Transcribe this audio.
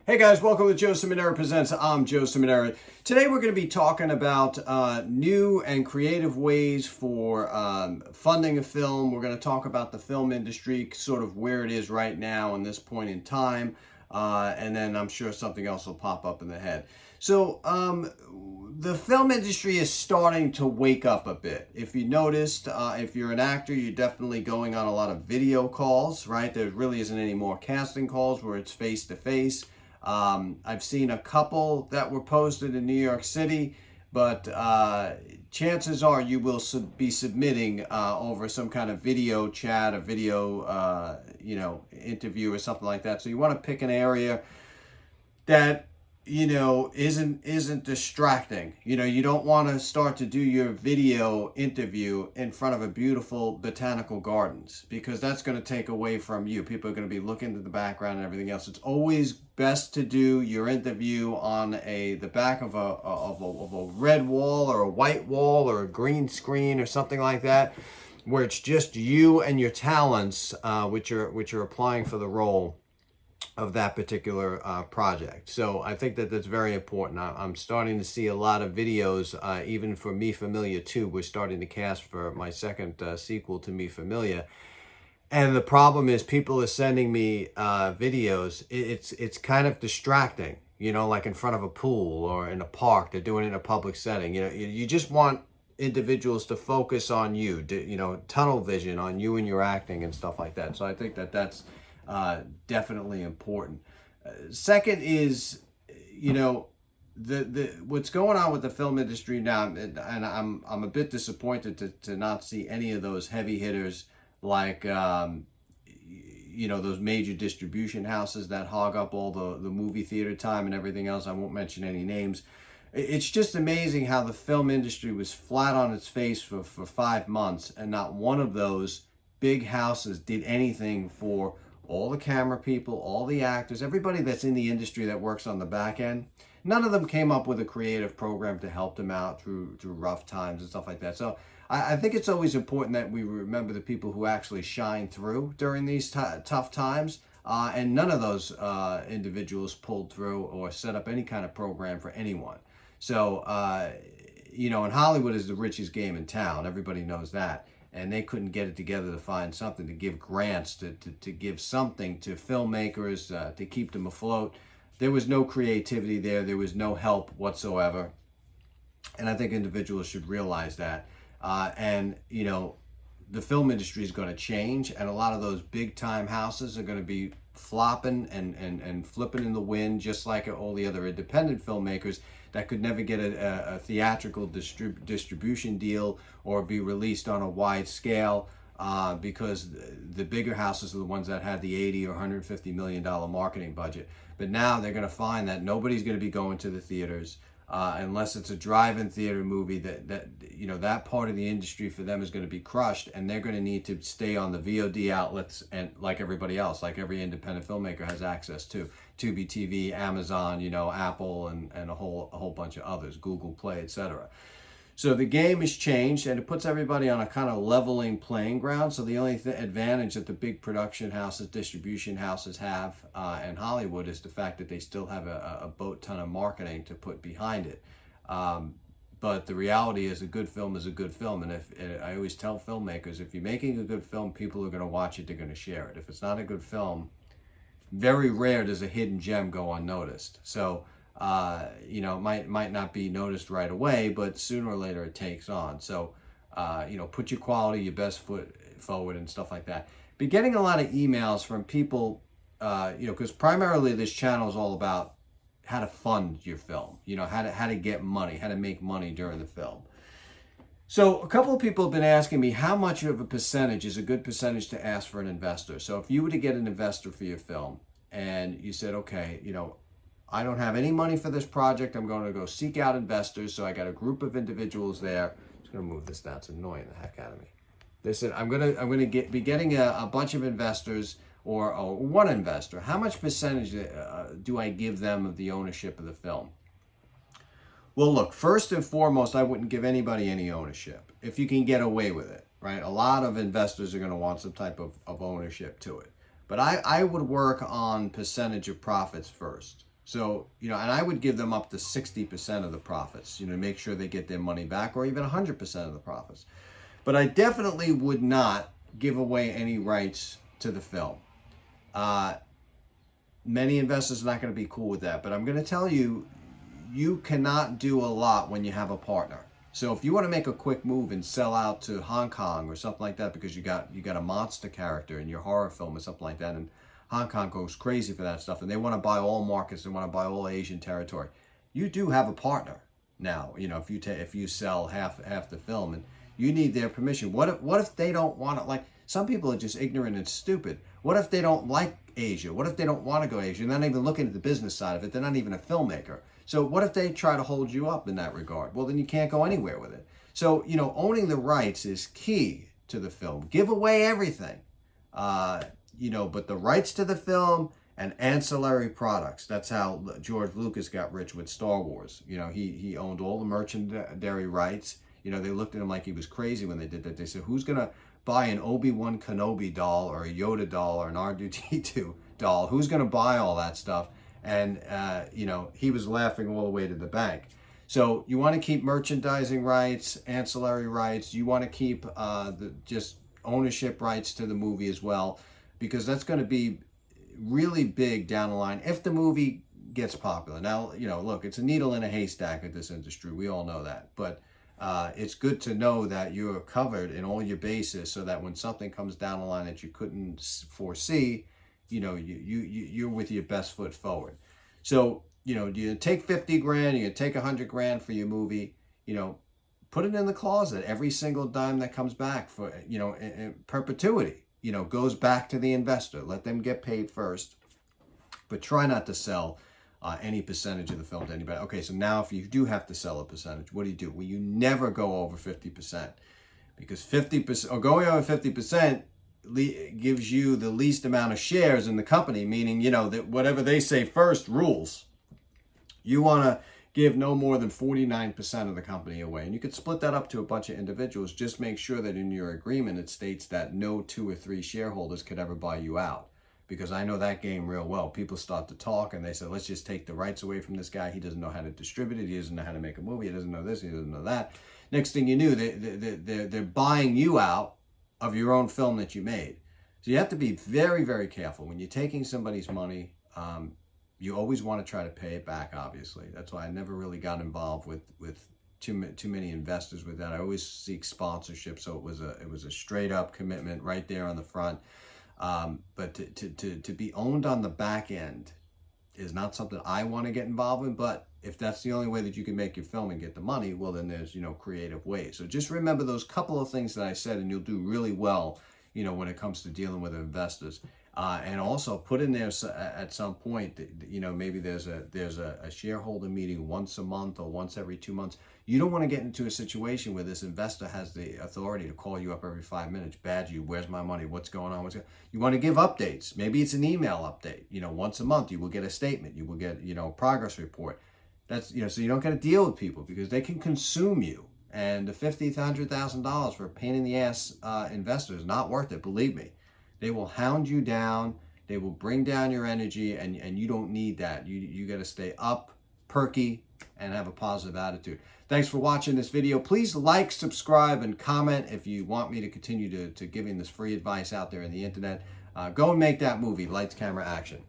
Hey guys, welcome to Joe Ciminera Presents. I'm Joe Ciminera. Today we're going to be talking about new and creative ways for funding a film. We're going to talk about the film industry, sort of where it is right now in this point in time, and then I'm sure something else will pop up in the head. So the film industry is starting to wake up a bit. If you noticed, if you're an actor, you're definitely going on a lot of video calls, right? There really isn't any more casting calls where it's face to face. I've seen a couple that were posted in New York City, but chances are you will be submitting over some kind of video chat, a video, interview or something like that. So you want to pick an area that isn't distracting. You don't want to start to do your video interview in front of a beautiful botanical gardens, because that's going to take away from you. People are going to be looking to the background and everything else. It's always best to do your interview on the back of a red wall or a white wall or a green screen or something like that, where it's just you and your talents, which are applying for the role of that particular project. So I think that that's very important. I'm starting to see a lot of videos, even for Mi Familia 2. We're starting to cast for my second sequel to Mi Familia. And the problem is people are sending me videos. It's kind of distracting, like in front of a pool or in a park. They're doing it in a public setting. You just want individuals to focus on you, tunnel vision on you and your acting and stuff like that. So I think that that's definitely important. Second is, the what's going on with the film industry now, and I'm a bit disappointed to not see any of those heavy hitters like those major distribution houses that hog up all the movie theater time and everything else. I won't mention any names. It's just amazing how the film industry was flat on its face for 5 months, and not one of those big houses did anything for all the camera people, all the actors, everybody that's in the industry that works on the back end. None of them came up with a creative program to help them out through rough times and stuff like that. So I think it's always important that we remember the people who actually shine through during these tough times. And none of those individuals pulled through or set up any kind of program for anyone. So, and Hollywood is the richest game in town. Everybody knows that. And they couldn't get it together to find something, to give grants, to give something to filmmakers, to keep them afloat. There was no creativity there. There was no help whatsoever. And I think individuals should realize that. The film industry is going to change, and a lot of those big time houses are going to be flopping and flipping in the wind, just like all the other independent filmmakers that could never get a theatrical distribution deal or be released on a wide scale, because the bigger houses are the ones that had the $80 or $150 million marketing budget. But now they're going to find that nobody's going to be going to the theaters unless it's a drive-in theater movie. That part of the industry for them is going to be crushed, and they're going to need to stay on the VOD outlets, and like everybody else, like every independent filmmaker has access to Tubi TV, Amazon, Apple, and a whole bunch of others, Google Play, etc. So the game has changed, and it puts everybody on a kind of leveling playing ground. So the only advantage that the big production houses, distribution houses have in Hollywood is the fact that they still have a boat ton of marketing to put behind it. But the reality is, a good film is a good film. And I always tell filmmakers, if you're making a good film, people are going to watch it, they're going to share it. If it's not a good film, very rare does a hidden gem go unnoticed. So it might not be noticed right away, but sooner or later it takes on. So, put your quality, your best foot forward and stuff like that. Be getting a lot of emails from people, because primarily this channel is all about how to fund your film, how to get money, how to make money during the film. So a couple of people have been asking me how much of a percentage is a good percentage to ask for an investor. So if you were to get an investor for your film and you said, okay, I don't have any money for this project, I'm going to go seek out investors. So I got a group of individuals there. I'm just going to move this down. It's annoying the heck out of me. They said, I'm going to be getting a bunch of investors or one investor. How much percentage do I give them of the ownership of the film? Well, look, first and foremost, I wouldn't give anybody any ownership if you can get away with it, right? A lot of investors are going to want some type of ownership to it. But I would work on percentage of profits first. So, and I would give them up to 60% of the profits, make sure they get their money back, or even 100% of the profits. But I definitely would not give away any rights to the film. Many investors are not going to be cool with that, but I'm going to tell you, you cannot do a lot when you have a partner. So if you want to make a quick move and sell out to Hong Kong or something like that because you got a monster character in your horror film or something like that, and Hong Kong goes crazy for that stuff, and they want to buy all markets, they want to buy all Asian territory, you do have a partner now. If you sell half the film, and you need their permission. What if they don't want it? Like, some people are just ignorant and stupid. What if they don't like Asia? What if they don't want to go to Asia? They're not even looking at the business side of it. They're not even a filmmaker. So what if they try to hold you up in that regard? Well, then you can't go anywhere with it. So, owning the rights is key to the film. Give away everything, but the rights to the film and ancillary products. That's how George Lucas got rich with Star Wars. He owned all the merchandise rights. They looked at him like he was crazy when they did that. They said, who's going to buy an Obi-Wan Kenobi doll or a Yoda doll or an R2-D2 doll? Who's going to buy all that stuff? And, he was laughing all the way to the bank. So you want to keep merchandising rights, ancillary rights. You want to keep the just ownership rights to the movie as well, because that's going to be really big down the line if the movie gets popular. Now, look, it's a needle in a haystack at this industry. We all know that. But it's good to know that you're covered in all your bases, so that when something comes down the line that you couldn't foresee, you're with your best foot forward. So, you take 50 grand, you take 100 grand for your movie, put it in the closet. Every single dime that comes back for, in perpetuity, goes back to the investor. Let them get paid first, but try not to sell any percentage of the film to anybody. Okay, so now if you do have to sell a percentage, what do? Well, you never go over 50%, because 50% or going over 50% gives you the least amount of shares in the company, meaning, that whatever they say first rules. You want to give no more than 49% of the company away. And you could split that up to a bunch of individuals. Just make sure that in your agreement it states that no 2 or 3 shareholders could ever buy you out. Because I know that game real well. People start to talk and they say, let's just take the rights away from this guy. He doesn't know how to distribute it. He doesn't know how to make a movie. He doesn't know this. He doesn't know that. Next thing you knew, they're buying you out of your own film that you made. So you have to be very, very careful. When you're taking somebody's money, you always want to try to pay it back, obviously. That's why I never really got involved with too many investors with that. I always seek sponsorship, so it was a straight up commitment right there on the front. But to be owned on the back end is not something I want to get involved in. But if that's the only way that you can make your film and get the money, well, then there's, creative ways. So just remember those couple of things that I said, and you'll do really well, when it comes to dealing with investors. And also put in there at some point, maybe there's a shareholder meeting once a month or once every 2 months. You don't want to get into a situation where this investor has the authority to call you up every 5 minutes, badge you, where's my money, what's going on, You want to give updates. Maybe it's an email update. Once a month you will get a statement, you will get, progress report. That's, so you don't got to deal with people because they can consume you. And the $50,000 to $100,000 for a pain in the ass investor is not worth it, believe me. They will hound you down. They will bring down your energy, and you don't need that. You got to stay up, perky, and have a positive attitude. Thanks for watching this video. Please like, subscribe, and comment if you want me to continue to giving this free advice out there in the internet. Go and make that movie. Lights, camera, action.